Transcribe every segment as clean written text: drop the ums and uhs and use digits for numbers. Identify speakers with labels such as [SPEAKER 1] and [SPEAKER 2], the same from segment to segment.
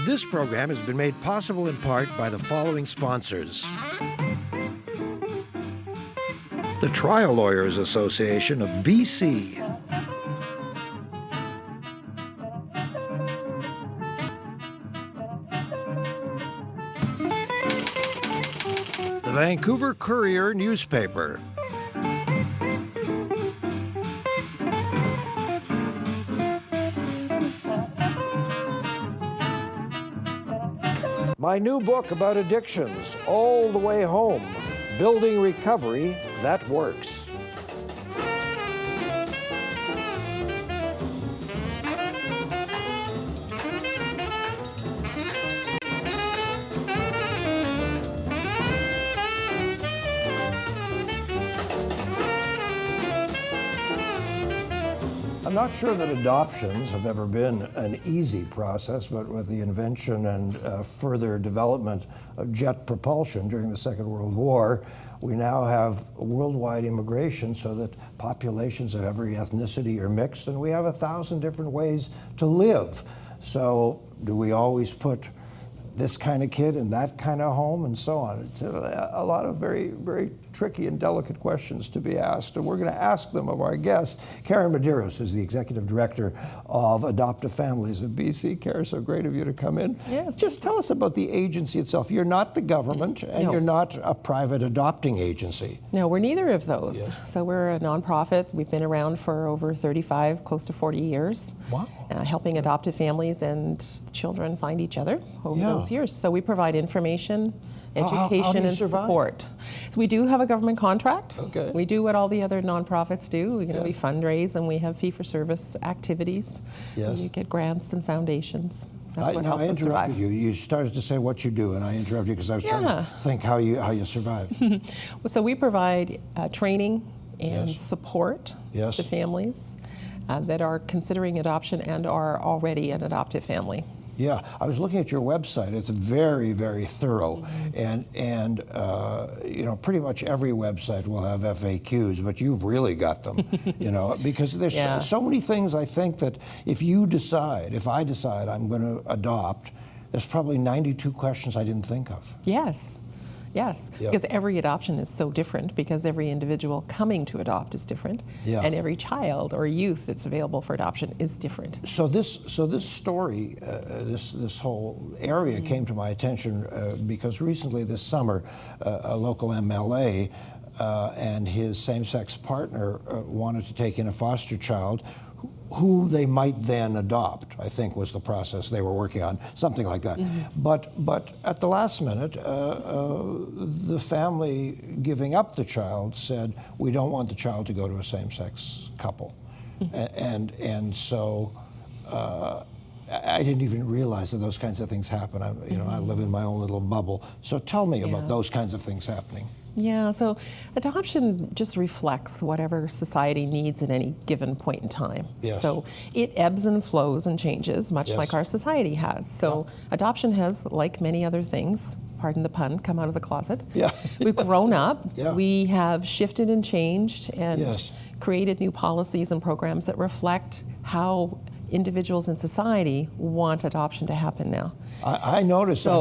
[SPEAKER 1] This program has been made possible in part by the following sponsors. The Trial Lawyers Association of B.C. The Vancouver Courier newspaper. My new book about addictions, All the Way Home, Building Recovery That Works. I'm not sure that adoptions have ever been an easy process, but with the invention and further development of jet propulsion during the Second World War, we now have worldwide immigration so that populations of every ethnicity are mixed, and we have 1,000 different ways to live. So do we always put this kind of kid in that kind of home and so on? It's a lot of very, very tricky and delicate questions to be asked, and we're going to ask them of our guest. Karen Madeiros is the Executive Director of Adoptive Families of B.C. Karen, so great of you to come in.
[SPEAKER 2] Yes.
[SPEAKER 1] Just tell us about the agency itself. You're not the government, and
[SPEAKER 2] No.
[SPEAKER 1] you're not a private adopting agency.
[SPEAKER 2] No, we're neither of those.
[SPEAKER 1] Yeah.
[SPEAKER 2] So we're a nonprofit. We've been around for over 35, close to 40 years.
[SPEAKER 1] Wow.
[SPEAKER 2] Helping adoptive families and children find each other over
[SPEAKER 1] Yeah.
[SPEAKER 2] those years. So we provide information,
[SPEAKER 1] How do
[SPEAKER 2] education,
[SPEAKER 1] you
[SPEAKER 2] and
[SPEAKER 1] survive?
[SPEAKER 2] support. So we do have a government contract.
[SPEAKER 1] Okay.
[SPEAKER 2] We do what all the other nonprofits do. We
[SPEAKER 1] Yes.
[SPEAKER 2] fundraise and we have fee-for-service activities.
[SPEAKER 1] Yes.
[SPEAKER 2] We get grants and foundations. That's what helps
[SPEAKER 1] I
[SPEAKER 2] us
[SPEAKER 1] interrupted
[SPEAKER 2] survive.
[SPEAKER 1] you. You started to say what you do, and I interrupted you because I was trying
[SPEAKER 2] Yeah.
[SPEAKER 1] to think how you survive.
[SPEAKER 2] So we provide training and
[SPEAKER 1] Yes.
[SPEAKER 2] support
[SPEAKER 1] Yes.
[SPEAKER 2] to families that are considering adoption and are already an adoptive family.
[SPEAKER 1] Yeah, I was looking at your website. It's very, very thorough, and you know, pretty much every website will have FAQs, but you've really got them, you know, because there's
[SPEAKER 2] Yeah.
[SPEAKER 1] so many things. I think that if I decide I'm going to adopt, there's probably 92 questions I didn't think of.
[SPEAKER 2] Yes. Yes,
[SPEAKER 1] Yeah.
[SPEAKER 2] because every adoption is so different, because every individual coming to adopt is different,
[SPEAKER 1] Yeah.
[SPEAKER 2] and every child or youth that's available for adoption is different.
[SPEAKER 1] So this story, this whole area came to my attention because recently this summer, a local MLA and his same-sex partner wanted to take in a foster child who they might then adopt, I think was the process they were working on, something like that. But at the last minute, the family giving up the child said, we don't want the child to go to a same-sex couple. And so I didn't even realize that those kinds of things happen. I live in my own little bubble. So tell me about those kinds of things happening.
[SPEAKER 2] Yeah, so adoption just reflects whatever society needs at any given point in time.
[SPEAKER 1] Yes.
[SPEAKER 2] So it ebbs and flows and changes, much
[SPEAKER 1] Yes.
[SPEAKER 2] like our society has. So adoption has, like many other things, pardon the pun, come out of the closet.
[SPEAKER 1] Yeah.
[SPEAKER 2] We've grown up.
[SPEAKER 1] Yeah.
[SPEAKER 2] We have shifted and changed and
[SPEAKER 1] Yes.
[SPEAKER 2] created new policies and programs that reflect how individuals in society want adoption to happen now.
[SPEAKER 1] I noticed on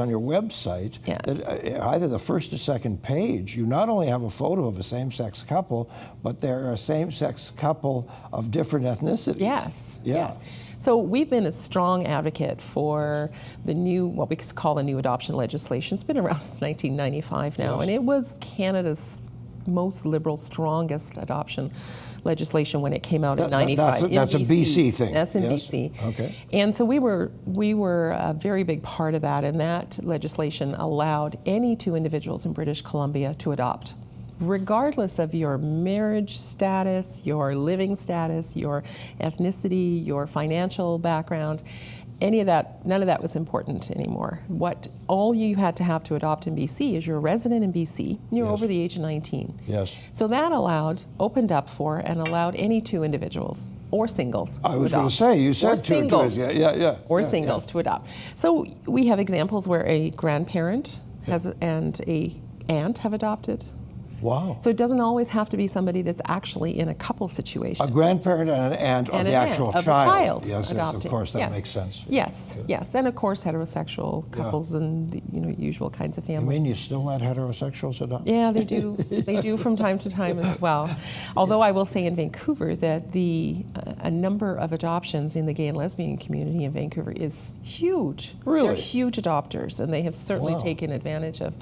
[SPEAKER 1] your website
[SPEAKER 2] Yeah.
[SPEAKER 1] that either the first or second page, you not only have a photo of a same-sex couple, but they're a same-sex couple of different ethnicities.
[SPEAKER 2] Yes,
[SPEAKER 1] Yeah.
[SPEAKER 2] yes. So we've been a strong advocate for the new, what we call the new adoption legislation. It's been around since 1995 now,
[SPEAKER 1] Yes.
[SPEAKER 2] and it was Canada's most liberal, strongest adoption legislation when it came out in '95.
[SPEAKER 1] That's a BC thing.
[SPEAKER 2] That's in
[SPEAKER 1] Yes.
[SPEAKER 2] BC.
[SPEAKER 1] Okay.
[SPEAKER 2] And so we were a very big part of that, and that legislation allowed any two individuals in British Columbia to adopt, regardless of your marriage status, your living status, your ethnicity, your financial background. Any of that, none of that was important anymore. All you had to have to adopt in BC is you're a resident in BC, you're
[SPEAKER 1] Yes.
[SPEAKER 2] over the age of 19.
[SPEAKER 1] Yes.
[SPEAKER 2] So that opened up for and allowed any two individuals or singles
[SPEAKER 1] I
[SPEAKER 2] to
[SPEAKER 1] was going
[SPEAKER 2] adopt.
[SPEAKER 1] to say, you said
[SPEAKER 2] Or
[SPEAKER 1] two.
[SPEAKER 2] singles.
[SPEAKER 1] Yeah.
[SPEAKER 2] Or
[SPEAKER 1] yeah,
[SPEAKER 2] singles to adopt. So we have examples where a grandparent and a aunt have adopted.
[SPEAKER 1] Wow.
[SPEAKER 2] So it doesn't always have to be somebody that's actually in a couple situation.
[SPEAKER 1] A grandparent and an aunt of
[SPEAKER 2] And
[SPEAKER 1] the
[SPEAKER 2] an
[SPEAKER 1] actual
[SPEAKER 2] aunt of the
[SPEAKER 1] child.
[SPEAKER 2] child
[SPEAKER 1] Yes,
[SPEAKER 2] adopting.
[SPEAKER 1] of course, that
[SPEAKER 2] Yes.
[SPEAKER 1] makes sense.
[SPEAKER 2] Yes, yes, and of course heterosexual couples and the, usual kinds of
[SPEAKER 1] You
[SPEAKER 2] families.
[SPEAKER 1] mean you still let heterosexuals adopt?
[SPEAKER 2] Yeah, they do. They do from time to time as well. Although I will say in Vancouver that a number of adoptions in the gay and lesbian community in Vancouver is huge.
[SPEAKER 1] Really?
[SPEAKER 2] They're huge adopters, and they have certainly
[SPEAKER 1] Wow.
[SPEAKER 2] taken advantage of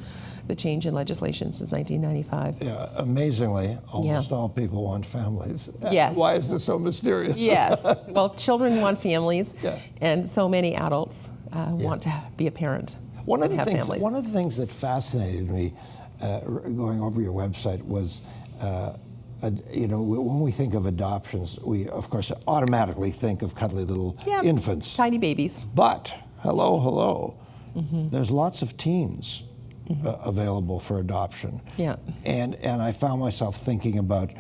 [SPEAKER 2] the change in legislation since 1995.
[SPEAKER 1] Yeah, amazingly, almost all people want families.
[SPEAKER 2] Yes.
[SPEAKER 1] Why is this so mysterious?
[SPEAKER 2] Yes. Well, children want families,
[SPEAKER 1] Yeah.
[SPEAKER 2] and so many adults want to be a parent.
[SPEAKER 1] One of the
[SPEAKER 2] have
[SPEAKER 1] things,
[SPEAKER 2] families.
[SPEAKER 1] one of the things that fascinated me, going over your website, was, when we think of adoptions, we of course automatically think of cuddly little infants.
[SPEAKER 2] Tiny babies.
[SPEAKER 1] But hello, there's lots of teens available for adoption.
[SPEAKER 2] Yeah.
[SPEAKER 1] And I found myself thinking about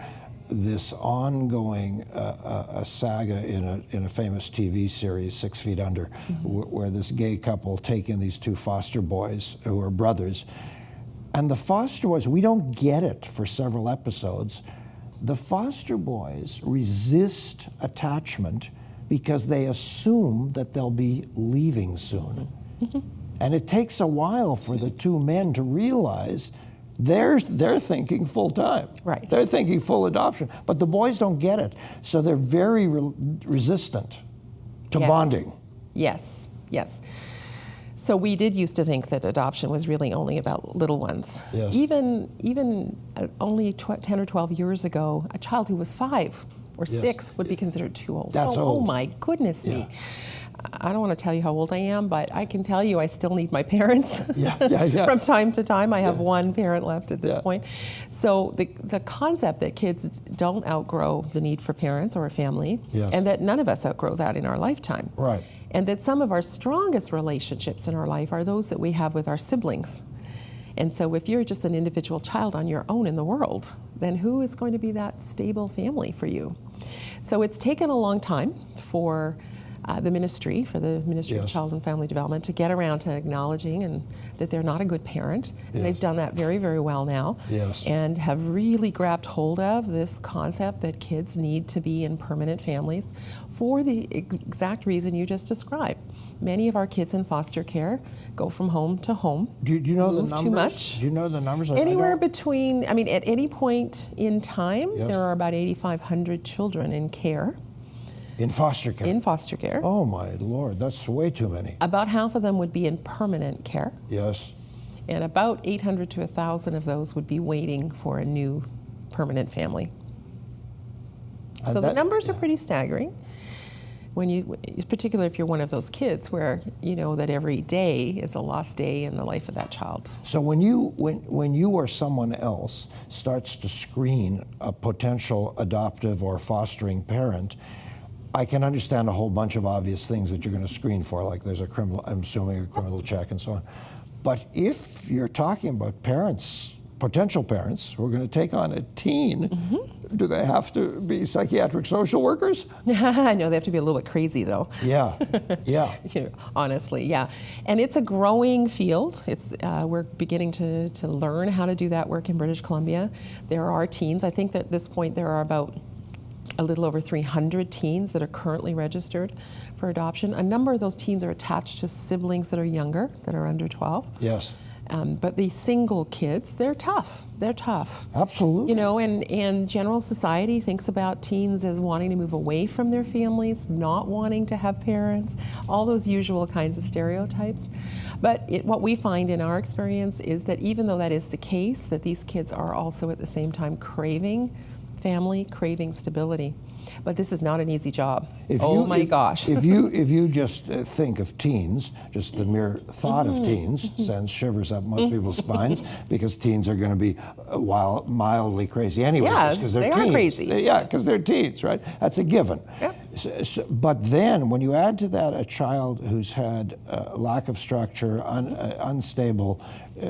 [SPEAKER 1] this ongoing a saga in a famous TV series, 6 Feet Under, where this gay couple take in these two foster boys who are brothers. And the foster boys, we don't get it for several episodes. The foster boys resist attachment because they assume that they'll be leaving soon. And it takes a while for the two men to realize they're thinking full time.
[SPEAKER 2] Right.
[SPEAKER 1] They're thinking full adoption. But the boys don't get it. So they're very resistant to
[SPEAKER 2] Yes.
[SPEAKER 1] bonding.
[SPEAKER 2] Yes, yes. So we did used to think that adoption was really only about little ones.
[SPEAKER 1] Yes.
[SPEAKER 2] Even only 10 or 12 years ago, a child who was 5 or
[SPEAKER 1] Yes.
[SPEAKER 2] 6 would be considered too old.
[SPEAKER 1] That's
[SPEAKER 2] oh,
[SPEAKER 1] old.
[SPEAKER 2] Oh my goodness me.
[SPEAKER 1] Yeah.
[SPEAKER 2] I don't want to tell you how old I am, but I can tell you I still need my parents.
[SPEAKER 1] Yeah.
[SPEAKER 2] From time to time. I have one parent left at this
[SPEAKER 1] Yeah.
[SPEAKER 2] point. So the concept that kids don't outgrow the need for parents or a family,
[SPEAKER 1] Yes.
[SPEAKER 2] and that none of us outgrow that in our lifetime.
[SPEAKER 1] Right.
[SPEAKER 2] And that some of our strongest relationships in our life are those that we have with our siblings. And so if you're just an individual child on your own in the world, then who is going to be that stable family for you? So it's taken a long time for the Ministry of
[SPEAKER 1] Yes.
[SPEAKER 2] Child and Family Development to get around to acknowledging and that they're not a good parent. And
[SPEAKER 1] Yes.
[SPEAKER 2] they've done that very, very well now.
[SPEAKER 1] Yes.
[SPEAKER 2] And have really grabbed hold of this concept that kids need to be in permanent families for the exact reason you just described. Many of our kids in foster care go from home to home.
[SPEAKER 1] Do you know the
[SPEAKER 2] move
[SPEAKER 1] numbers?
[SPEAKER 2] too much.
[SPEAKER 1] Do you know the numbers?
[SPEAKER 2] Anywhere between, at any point in time,
[SPEAKER 1] Yes.
[SPEAKER 2] there are about 8,500 children in care,
[SPEAKER 1] in foster care.
[SPEAKER 2] in foster care.
[SPEAKER 1] Oh my Lord, that's way too many.
[SPEAKER 2] About half of them would be in permanent care,
[SPEAKER 1] Yes.
[SPEAKER 2] and about 800 to 1,000 of those would be waiting for a new permanent family.
[SPEAKER 1] And
[SPEAKER 2] So the
[SPEAKER 1] that-
[SPEAKER 2] numbers are
[SPEAKER 1] yeah.
[SPEAKER 2] pretty staggering. Particularly if you're one of those kids where you know that every day is a lost day in the life of that child.
[SPEAKER 1] So when you or someone else starts to screen a potential adoptive or fostering parent, I can understand a whole bunch of obvious things that you're going to screen for, like there's I'm assuming a criminal check and so on. But if you're talking about parents, potential parents, who are going to take on a teen, do they have to be psychiatric social workers?
[SPEAKER 2] No, they have to be a little bit crazy though.
[SPEAKER 1] Yeah, yeah.
[SPEAKER 2] Honestly, yeah. And it's a growing field. We're beginning to learn how to do that work in British Columbia. There are teens. I think that at this point there are about a little over 300 teens that are currently registered for adoption. A number of those teens are attached to siblings that are younger, that are under 12.
[SPEAKER 1] Yes.
[SPEAKER 2] But the single kids, they're tough. They're tough.
[SPEAKER 1] Absolutely.
[SPEAKER 2] And general society thinks about teens as wanting to move away from their families, not wanting to have parents, all those usual kinds of stereotypes. But what we find in our experience is that even though that is the case, that these kids are also at the same time craving family, craving stability. But this is not an easy job. Gosh.
[SPEAKER 1] If you just think of teens, just the mere thought of teens sends shivers up most people's spines, because teens are going to be mildly crazy anyways.
[SPEAKER 2] Yeah,
[SPEAKER 1] because they're
[SPEAKER 2] they
[SPEAKER 1] teens.
[SPEAKER 2] are crazy.
[SPEAKER 1] Because they're teens, right? That's a given.
[SPEAKER 2] Yep.
[SPEAKER 1] But then when you add to that a child who's had lack of structure, unstable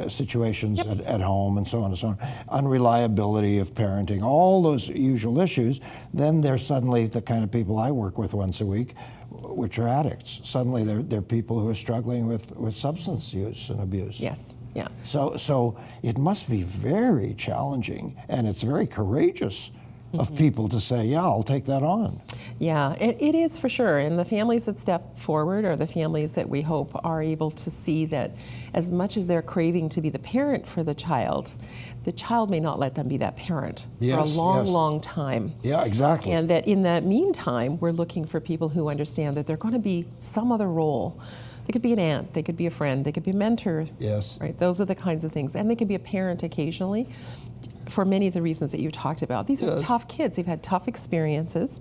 [SPEAKER 1] situations at home and so on and so on, unreliability of parenting, all those usual issues, then they're suddenly the kind of people I work with once a week, which are addicts. Suddenly they're people who are struggling with substance use and abuse.
[SPEAKER 2] Yes. Yeah.
[SPEAKER 1] So it must be very challenging, and it's very courageous of people to say, yeah, I'll take that on.
[SPEAKER 2] Yeah, it is for sure. And the families that step forward are the families that we hope are able to see that as much as they're craving to be the parent for the child may not let them be that parent for a long, long time.
[SPEAKER 1] Yeah, exactly.
[SPEAKER 2] And that in that meantime, we're looking for people who understand that they're going to be some other role. They could be an aunt, they could be a friend, they could be a mentor.
[SPEAKER 1] Yes.
[SPEAKER 2] Right? Those are the kinds of things. And they could be a parent occasionally for many of the reasons that you talked about. These are tough kids. They've had tough experiences.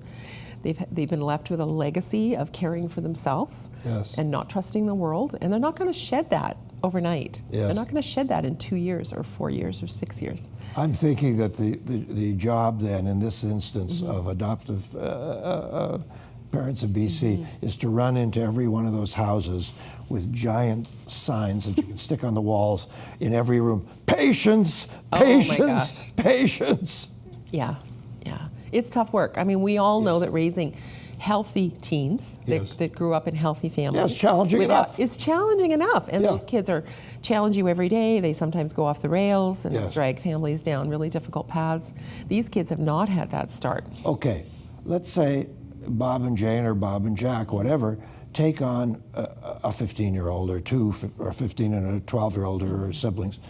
[SPEAKER 2] They've been left with a legacy of caring for themselves and not trusting the world. And they're not going to shed that overnight.
[SPEAKER 1] Yes.
[SPEAKER 2] They're not going to shed that in 2 years or 4 years or 6 years.
[SPEAKER 1] I'm thinking that the job then, in this instance, of adoptive parents of BC is to run into every one of those houses with giant signs that you can stick on the walls in every room. Patience, patience, patience.
[SPEAKER 2] Yeah, yeah. It's tough work. I mean, we all know that raising healthy teens that grew up in healthy families
[SPEAKER 1] it's challenging enough.
[SPEAKER 2] Is challenging enough. And those kids challenge you every day. They sometimes go off the rails and drag families down really difficult paths. These kids have not had that start.
[SPEAKER 1] Okay, let's say Bob and Jane or Bob and Jack, whatever, take on a 15-year-old or two, or 15 and a 12-year-old or siblings.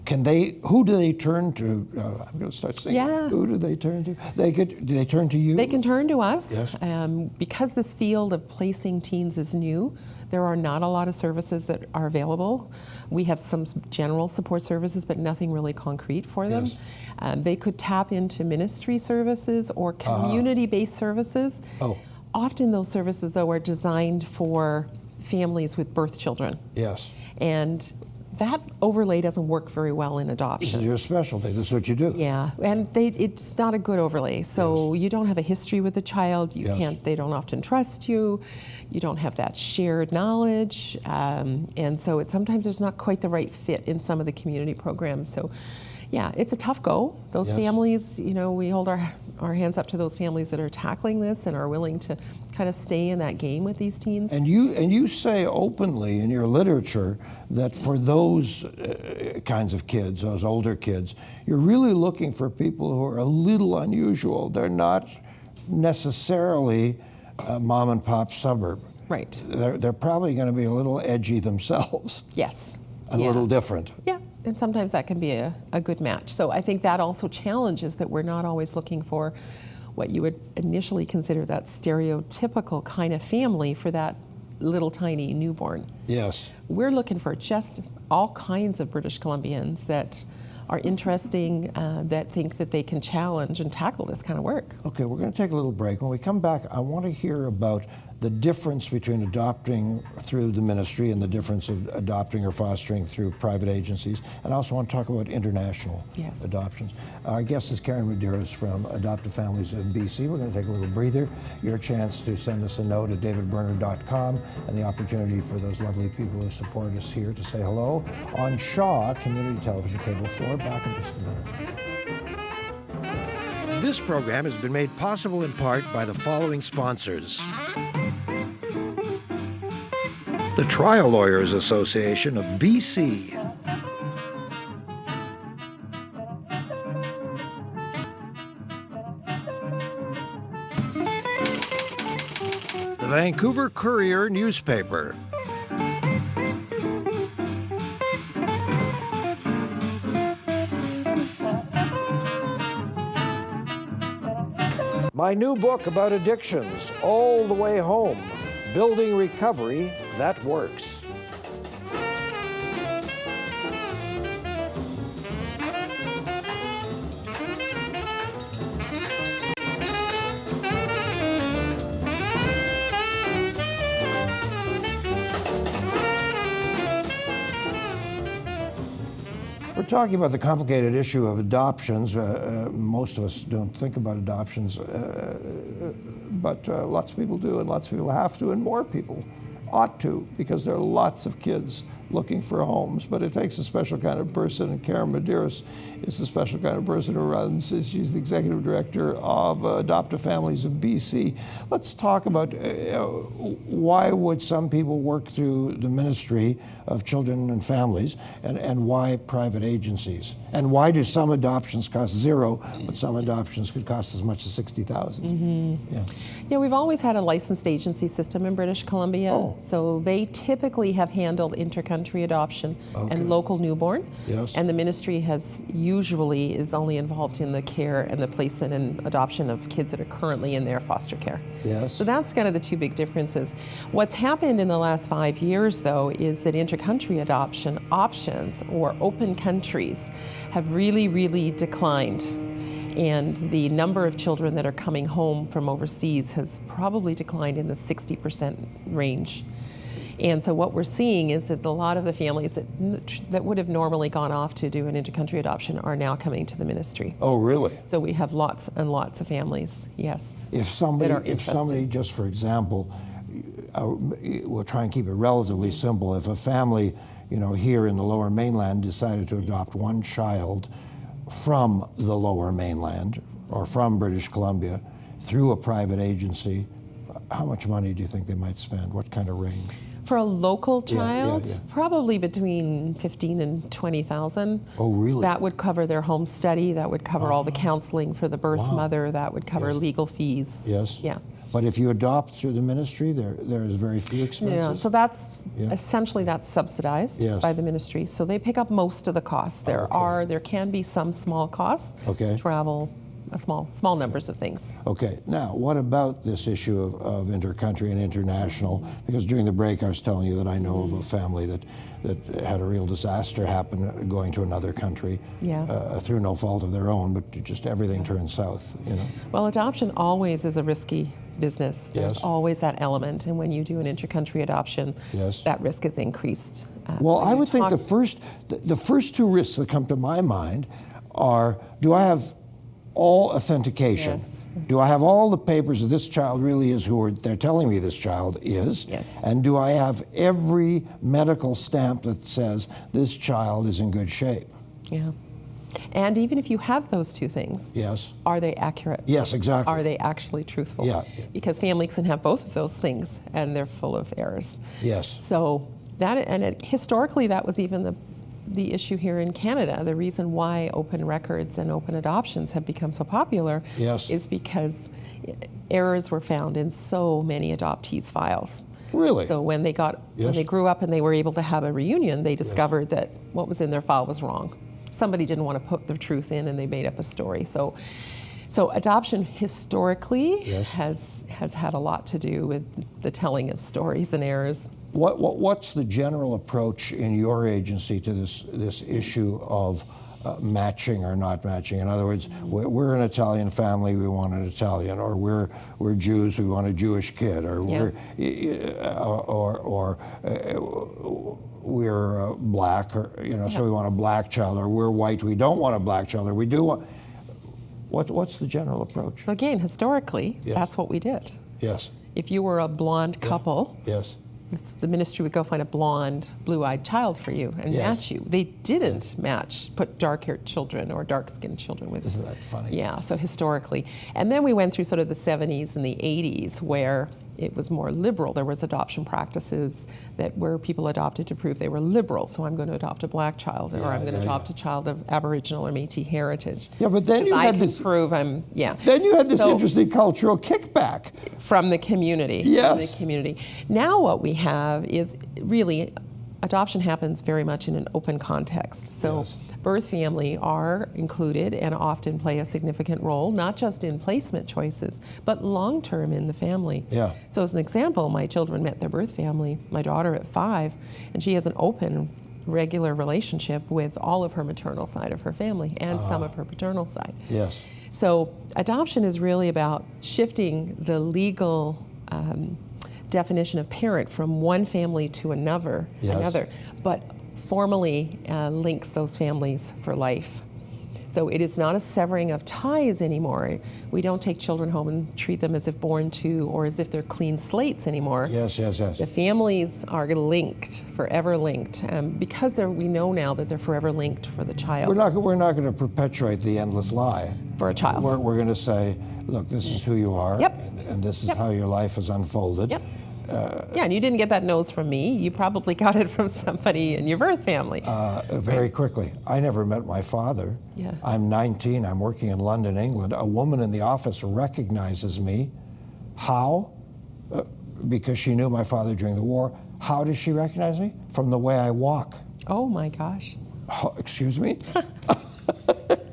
[SPEAKER 1] Who do they turn to? I'm going to start singing.
[SPEAKER 2] Yeah.
[SPEAKER 1] Who do they turn to? Do they turn to you?
[SPEAKER 2] They can turn to us.
[SPEAKER 1] Yes.
[SPEAKER 2] Because this field of placing teens is new, there are not a lot of services that are available. We have some general support services, but nothing really concrete for them.
[SPEAKER 1] Yes.
[SPEAKER 2] They could tap into ministry services or community-based services.
[SPEAKER 1] Oh.
[SPEAKER 2] Often those services, though, are designed for families with birth children.
[SPEAKER 1] Yes.
[SPEAKER 2] And that overlay doesn't work very well in adoption.
[SPEAKER 1] This is your specialty. This is what you do.
[SPEAKER 2] Yeah, and it's not a good overlay. So you don't have a history with the child. You can't. They don't often trust you. You don't have that shared knowledge, and so sometimes there's not quite the right fit in some of the community programs. So, yeah, it's a tough go. Those families, we hold our hands up to those families that are tackling this and are willing to kind of stay in that game with these teens.
[SPEAKER 1] And you say openly in your literature that for those kinds of kids, those older kids, you're really looking for people who are a little unusual. They're not necessarily a mom and pop suburb.
[SPEAKER 2] Right.
[SPEAKER 1] They're probably going to be a little edgy themselves.
[SPEAKER 2] Yes.
[SPEAKER 1] A little different.
[SPEAKER 2] Yeah. And sometimes that can be a good match. So I think that also challenges that we're not always looking for what you would initially consider that stereotypical kind of family for that little tiny newborn.
[SPEAKER 1] Yes.
[SPEAKER 2] We're looking for just all kinds of British Columbians that are interesting, that think that they can challenge and tackle this kind of work.
[SPEAKER 1] Okay, we're going to take a little break. When we come back, I want to hear about the difference between adopting through the ministry and the difference of adopting or fostering through private agencies. And I also want to talk about international adoptions. Our guest is Karen Madeiros from Adoptive Families of B.C. We're going to take a little breather. Your chance to send us a note at davidberner.com, and the opportunity for those lovely people who support us here to say hello on Shaw Community Television Cable 4. Back in just a minute. This program has been made possible in part by the following sponsors. The Trial Lawyers Association of B.C. The Vancouver Courier newspaper. My new book about addictions, All the Way Home, Building Recovery That Works. We're talking about the complicated issue of adoptions. Most of us don't think about adoptions, but lots of people do, and lots of people have to, and more people ought to, because there are lots of kids looking for homes, but it takes a special kind of person, and Karen Madeiros is a special kind of person who runs. She's the executive director of Adoptive Families of B.C. Let's talk about why would some people work through the Ministry of Children and Families, and why private agencies? And why do some adoptions cost zero, but some adoptions could cost as much as $60,000?
[SPEAKER 2] Yeah, we've always had a licensed agency system in British Columbia.
[SPEAKER 1] Oh.
[SPEAKER 2] So they typically have handled intercountry adoption and local newborn.
[SPEAKER 1] Yes.
[SPEAKER 2] And the ministry usually is only involved in the care and the placement and adoption of kids that are currently in their foster care.
[SPEAKER 1] Yes.
[SPEAKER 2] So that's kind of the two big differences. What's happened in the last 5 years, though, is that intercountry adoption options, or open countries, have really, really declined. And the number of children that are coming home from overseas has probably declined in the 60% range. And so what we're seeing is that a lot of the families that would have normally gone off to do an intercountry adoption are now coming to the ministry.
[SPEAKER 1] Oh, really?
[SPEAKER 2] So we have lots and lots of families, yes.
[SPEAKER 1] If somebody, just for example, we'll try and keep it relatively simple. If a family, here in the Lower Mainland decided to adopt one child from the Lower Mainland or from British Columbia through a private agency, how much money do you think they might spend? What kind of range?
[SPEAKER 2] For a local child,
[SPEAKER 1] yeah.
[SPEAKER 2] probably between $15,000 and $20,000.
[SPEAKER 1] Oh, really?
[SPEAKER 2] That would cover their home study. That would cover all the counseling for the birth mother. That would cover legal fees.
[SPEAKER 1] Yes.
[SPEAKER 2] Yeah.
[SPEAKER 1] But if you adopt through the ministry, there is very few expenses.
[SPEAKER 2] Yeah. So that's essentially subsidized by the ministry. So they pick up most of the costs. There can be some small costs.
[SPEAKER 1] Okay.
[SPEAKER 2] Travel. Small numbers of things.
[SPEAKER 1] Okay, now what about this issue of intercountry and international? Because during the break I was telling you that I know of a family that had a real disaster happen going to another country through no fault of their own, but just everything turned south,
[SPEAKER 2] Well, adoption always is a risky business. There's
[SPEAKER 1] Yes.
[SPEAKER 2] always that element, and when you do an intercountry adoption,
[SPEAKER 1] Yes.
[SPEAKER 2] that risk is increased.
[SPEAKER 1] Well, I would think the first two risks that come to my mind are, do I have all authentication?
[SPEAKER 2] Yes.
[SPEAKER 1] Do I have all the papers that this child really is who they're telling me this child is?
[SPEAKER 2] Yes.
[SPEAKER 1] And do I have every medical stamp that says this child is in good shape?
[SPEAKER 2] Yeah. And even if you have those two things,
[SPEAKER 1] Yes.
[SPEAKER 2] are they accurate?
[SPEAKER 1] Yes, exactly.
[SPEAKER 2] Are they actually truthful?
[SPEAKER 1] Yeah.
[SPEAKER 2] Because families can have both of those things, and they're full of errors.
[SPEAKER 1] Yes.
[SPEAKER 2] So historically, that was even the issue here in Canada. The reason why open records and open adoptions have become so popular is because errors were found in so many adoptees' files.
[SPEAKER 1] Really?
[SPEAKER 2] So when they grew up and they were able to have a reunion, they discovered that what was in their file was wrong. Somebody didn't want to put the truth in, and they made up a story. So adoption historically has had a lot to do with the telling of stories and errors.
[SPEAKER 1] What's the general approach in your agency to this issue of matching or not matching? In other words, we're an Italian family, we want an Italian, or we're Jews, we want a Jewish kid, or we're black, or so we want a black child, or we're white, we don't want a black child, or we do want. What's the general approach?
[SPEAKER 2] So again, historically, that's what we did.
[SPEAKER 1] Yes.
[SPEAKER 2] If you were a blonde couple,
[SPEAKER 1] yes.
[SPEAKER 2] The ministry would go find a blonde, blue-eyed child for you and match you. They didn't put dark-haired children or dark-skinned children with.
[SPEAKER 1] Isn't that funny?
[SPEAKER 2] Yeah, so historically. And then we went through sort of the 70s and the 80s where it was more liberal. There was adoption practices where people adopted to prove they were liberal. So I'm going to adopt a black child, or I'm going to adopt a child of Aboriginal or Métis heritage.
[SPEAKER 1] Yeah, but then you had this.
[SPEAKER 2] Prove I'm. Yeah.
[SPEAKER 1] Then you had this interesting cultural kickback
[SPEAKER 2] from the community.
[SPEAKER 1] Yes.
[SPEAKER 2] From the community. Now what we have is really adoption happens very much in an open context. So birth family are included and often play a significant role, not just in placement choices, but long-term in the family.
[SPEAKER 1] Yeah.
[SPEAKER 2] So as an example, my children met their birth family, my daughter at 5, and she has an open, regular relationship with all of her maternal side of her family and some of her paternal side.
[SPEAKER 1] Yes.
[SPEAKER 2] So adoption is really about shifting the legal definition of parent from one family to another, but formally links those families for life. So it is not a severing of ties anymore. We don't take children home and treat them as if born to or as if they're clean slates anymore.
[SPEAKER 1] Yes, yes, yes.
[SPEAKER 2] The families are linked, forever linked, because we know now that they're forever linked for the child.
[SPEAKER 1] We're not going to perpetuate the endless lie.
[SPEAKER 2] For a child.
[SPEAKER 1] We're going to say, look, this is who you are,
[SPEAKER 2] Yep.
[SPEAKER 1] and this is how your life has unfolded.
[SPEAKER 2] Yep. Yeah, and you didn't get that nose from me. You probably got it from somebody in your birth family.
[SPEAKER 1] Very quickly. I never met my father.
[SPEAKER 2] Yeah.
[SPEAKER 1] I'm 19. I'm working in London, England. A woman in the office recognizes me. How? Because she knew my father during the war. How does she recognize me? From the way I walk.
[SPEAKER 2] Oh my gosh.
[SPEAKER 1] Oh, excuse me?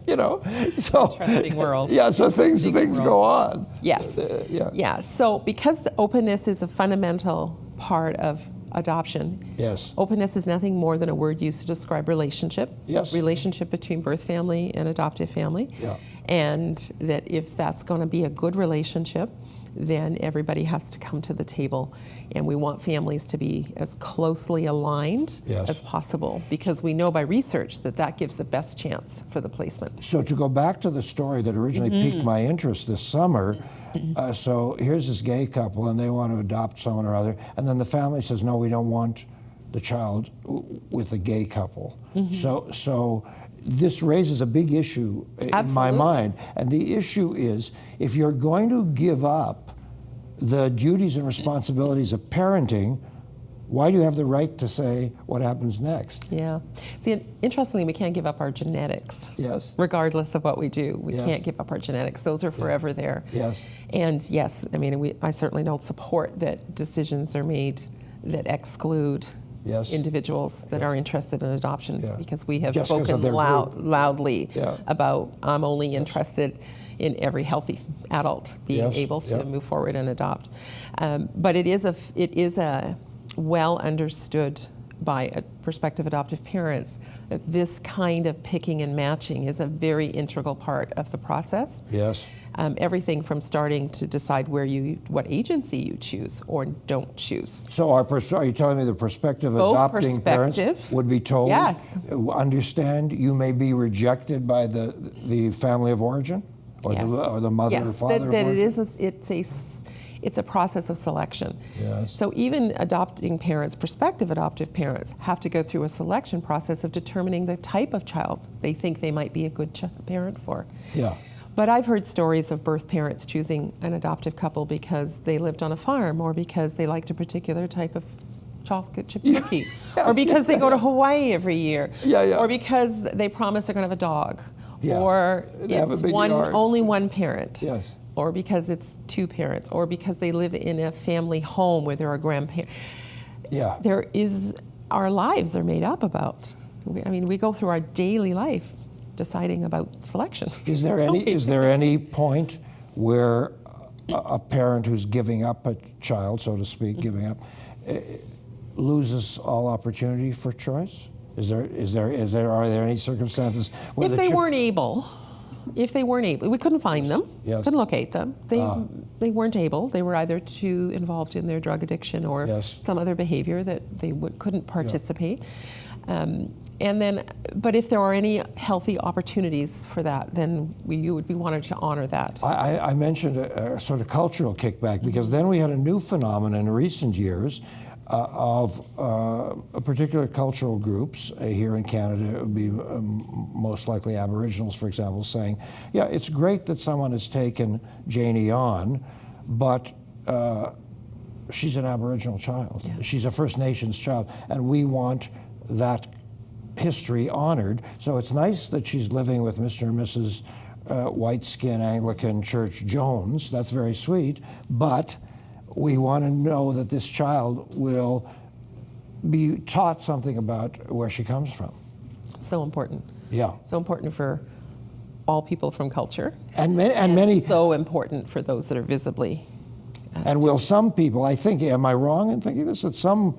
[SPEAKER 1] You know, so
[SPEAKER 2] Interesting world.
[SPEAKER 1] Yeah, so things go on.
[SPEAKER 2] Yes. Yeah. So because openness is a fundamental part of adoption.
[SPEAKER 1] Yes.
[SPEAKER 2] Openness is nothing more than a word used to describe relationship.
[SPEAKER 1] Yes.
[SPEAKER 2] Relationship between birth family and adoptive family.
[SPEAKER 1] Yeah.
[SPEAKER 2] And that if that's going to be a good relationship, then everybody has to come to the table. And we want families to be as closely aligned
[SPEAKER 1] Yes.
[SPEAKER 2] as possible, because we know by research that that gives the best chance for the placement.
[SPEAKER 1] So to go back to the story that originally piqued my interest this summer, so here's this gay couple and they want to adopt someone or other, and then the family says, no, we don't want the child with the gay couple. So this raises a big issue in my
[SPEAKER 2] Absolutely.
[SPEAKER 1] mind, and the issue is, if you're going to give up the duties and responsibilities of parenting, why do you have the right to say what happens next?
[SPEAKER 2] Yeah. See, interestingly, we can't give up our genetics.
[SPEAKER 1] Yes.
[SPEAKER 2] Regardless of what we do, we
[SPEAKER 1] Yes.
[SPEAKER 2] can't give up our genetics. Those are forever there.
[SPEAKER 1] Yes.
[SPEAKER 2] And yes, I mean, I certainly don't support that decisions are made that exclude
[SPEAKER 1] Yes.
[SPEAKER 2] individuals that are interested in adoption,
[SPEAKER 1] Yeah.
[SPEAKER 2] because we have
[SPEAKER 1] Just 'cause of
[SPEAKER 2] spoken
[SPEAKER 1] their group.
[SPEAKER 2] loudly
[SPEAKER 1] Yeah.
[SPEAKER 2] about I'm only interested in every healthy adult being
[SPEAKER 1] Yes.
[SPEAKER 2] able to
[SPEAKER 1] Yeah.
[SPEAKER 2] move forward and adopt. But it is a well understood by prospective adoptive parents that this kind of picking and matching is a very integral part of the process.
[SPEAKER 1] Yes.
[SPEAKER 2] Everything from starting to decide what agency you choose or don't choose.
[SPEAKER 1] So are you telling me the prospective
[SPEAKER 2] Both
[SPEAKER 1] adopting parents
[SPEAKER 2] perspective.
[SPEAKER 1] would be told,
[SPEAKER 2] Yes.
[SPEAKER 1] Understand you may be rejected by the family of origin? Or,
[SPEAKER 2] Yes.
[SPEAKER 1] or the mother or
[SPEAKER 2] Yes,
[SPEAKER 1] father
[SPEAKER 2] that
[SPEAKER 1] of
[SPEAKER 2] it
[SPEAKER 1] origin?
[SPEAKER 2] it's a process of selection.
[SPEAKER 1] Yes.
[SPEAKER 2] So even adopting parents, prospective adoptive parents, have to go through a selection process of determining the type of child they think they might be a good parent for.
[SPEAKER 1] Yeah.
[SPEAKER 2] But I've heard stories of birth parents choosing an adoptive couple because they lived on a farm, or because they liked a particular type of chocolate chip cookie, or because they go to Hawaii every year, or because they promise they're going to have a dog, or
[SPEAKER 1] They have a
[SPEAKER 2] it's
[SPEAKER 1] big yard.
[SPEAKER 2] only one parent,
[SPEAKER 1] Yes.
[SPEAKER 2] or because it's two parents, or because they live in a family home where there are grandparents.
[SPEAKER 1] Yeah.
[SPEAKER 2] Our lives are made up about. We go through our daily life deciding about selection.
[SPEAKER 1] Is there any point where a parent who's giving up a child, so to speak, giving up, loses all opportunity for choice? Are there any circumstances where
[SPEAKER 2] If they weren't able, we couldn't find them,
[SPEAKER 1] Yes.
[SPEAKER 2] couldn't locate them. They weren't able. They were either too involved in their drug addiction or
[SPEAKER 1] Yes.
[SPEAKER 2] some other behavior that they couldn't participate. But if there are any healthy opportunities for that, then you would be wanted to honor that.
[SPEAKER 1] I mentioned a sort of cultural kickback, because then we had a new phenomenon in recent years of particular cultural groups here in Canada. It would be most likely Aboriginals, for example, saying, yeah, it's great that someone has taken Janie on, but she's an Aboriginal child.
[SPEAKER 2] Yeah.
[SPEAKER 1] She's a First Nations child, and we want that history honored. So it's nice that she's living with Mr. and Mrs. White Skin Anglican Church Jones. That's very sweet, but we want to know that this child will be taught something about where she comes from.
[SPEAKER 2] So important.
[SPEAKER 1] Yeah.
[SPEAKER 2] So important for all people from culture.
[SPEAKER 1] And many.
[SPEAKER 2] So important for those that are visibly.
[SPEAKER 1] And will some people, I think, am I wrong in thinking this? That some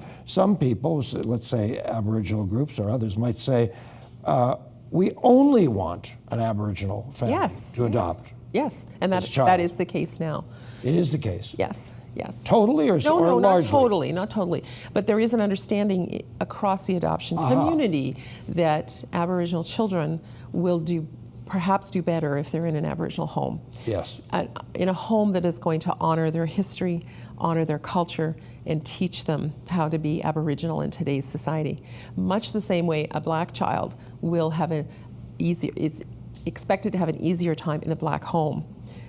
[SPEAKER 1] people, let's say Aboriginal groups or others, might say, we only want an Aboriginal family to adopt.
[SPEAKER 2] Yes, and
[SPEAKER 1] this child.
[SPEAKER 2] that is the case now.
[SPEAKER 1] It is the case.
[SPEAKER 2] Yes.
[SPEAKER 1] Totally or
[SPEAKER 2] No,
[SPEAKER 1] largely?
[SPEAKER 2] not totally. But there is an understanding across the adoption community that Aboriginal children will do perhaps do better if they're in an Aboriginal home.
[SPEAKER 1] Yes.
[SPEAKER 2] In a home that is going to honor their history, honor their culture, and teach them how to be Aboriginal in today's society. Much the same way a black child will have is expected to have an easier time in a black home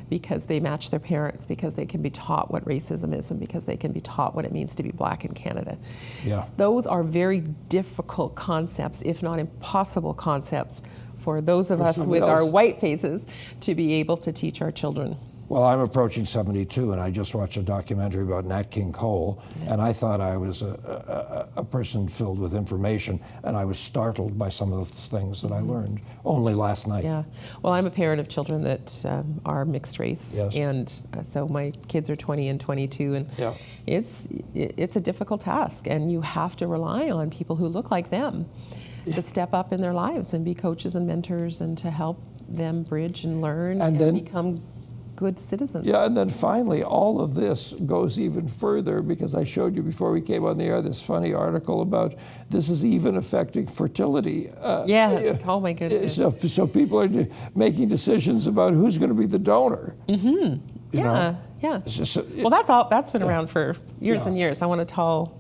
[SPEAKER 2] because they match their parents, because they can be taught what racism is, and because they can be taught what it means to be black in Canada.
[SPEAKER 1] Yeah.
[SPEAKER 2] Those are very difficult concepts, if not impossible concepts, for those of us with our white faces to be able to teach our children.
[SPEAKER 1] Well, I'm approaching 72, and I just watched a documentary about Nat King Cole, and I thought I was a person filled with information, and I was startled by some of the things that I learned only last night.
[SPEAKER 2] Yeah. Well, I'm a parent of children that are mixed race,
[SPEAKER 1] Yes.
[SPEAKER 2] and so my kids are 20 and 22, and
[SPEAKER 1] Yeah.
[SPEAKER 2] it's a difficult task, and you have to rely on people who look like them to step up in their lives and be coaches and mentors and to help them bridge and learn and
[SPEAKER 1] then
[SPEAKER 2] become good citizens.
[SPEAKER 3] Yeah, and then finally, all of this goes even further because I showed you before we came on the air this funny article about this is even affecting fertility.
[SPEAKER 2] Yes. Oh my goodness.
[SPEAKER 3] So people are making decisions about who's going to be the donor.
[SPEAKER 1] You know?
[SPEAKER 2] Yeah.
[SPEAKER 1] It's just,
[SPEAKER 2] Well, that's been around for years and years. I want a tall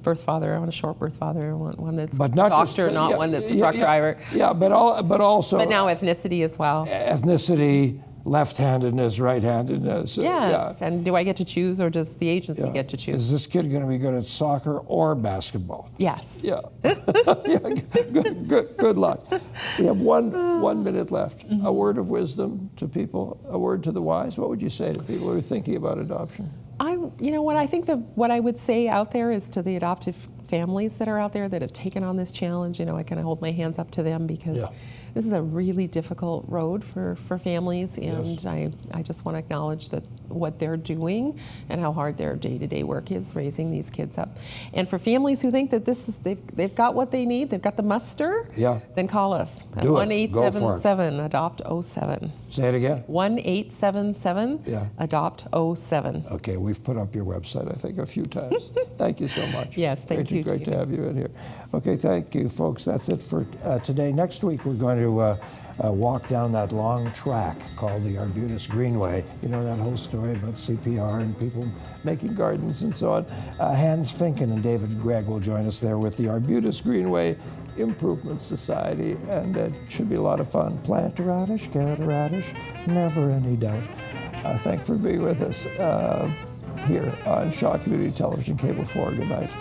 [SPEAKER 2] birth father. I want a short birth father. I want one that's
[SPEAKER 1] But
[SPEAKER 2] a
[SPEAKER 1] not
[SPEAKER 2] doctor,
[SPEAKER 1] just-
[SPEAKER 2] not
[SPEAKER 1] yeah,
[SPEAKER 2] one that's a
[SPEAKER 1] yeah,
[SPEAKER 2] truck
[SPEAKER 1] yeah.
[SPEAKER 2] driver.
[SPEAKER 3] Yeah, but also
[SPEAKER 2] But now ethnicity as well.
[SPEAKER 1] ethnicity, left-handedness, right-handedness.
[SPEAKER 2] Yes. And do I get to choose, or does the agency get to choose?
[SPEAKER 1] Is this kid going to be good at soccer or basketball?
[SPEAKER 2] Yes.
[SPEAKER 3] Yeah. Good luck. We have one minute left. A word of wisdom to people, a word to the wise. What would you say to people who are thinking about adoption?
[SPEAKER 2] I think what I would say out there is to the adoptive families that are out there that have taken on this challenge, I kind of hold my hands up to them because this is a really difficult road for families, and I just want to acknowledge that what they're doing and how hard their day-to-day work is raising these kids up. And for families who think that they've got what they need, they've got the muster, then call us at
[SPEAKER 1] Do it. Go for it.
[SPEAKER 2] 1-877-ADOPT-07.
[SPEAKER 1] Say it again.
[SPEAKER 2] 1-877-ADOPT-07.
[SPEAKER 3] Okay, we've put up your website, I think, a few times. Thank you so much.
[SPEAKER 2] Yes, thank you.
[SPEAKER 3] Great to have you in here.
[SPEAKER 1] Okay, thank you, folks. That's it for today. Next week, we're going to walk down that long track called the Arbutus Greenway. You know that whole story about CPR and people
[SPEAKER 3] Making gardens and so on.
[SPEAKER 1] Hans Finken and David Gregg will join us there with
[SPEAKER 3] The Arbutus Greenway Improvement Society, and it should be a lot of fun.
[SPEAKER 1] Plant a radish, get a radish, never any doubt.
[SPEAKER 3] Thanks for being with us here on Shaw Community Television Cable 4. Good night.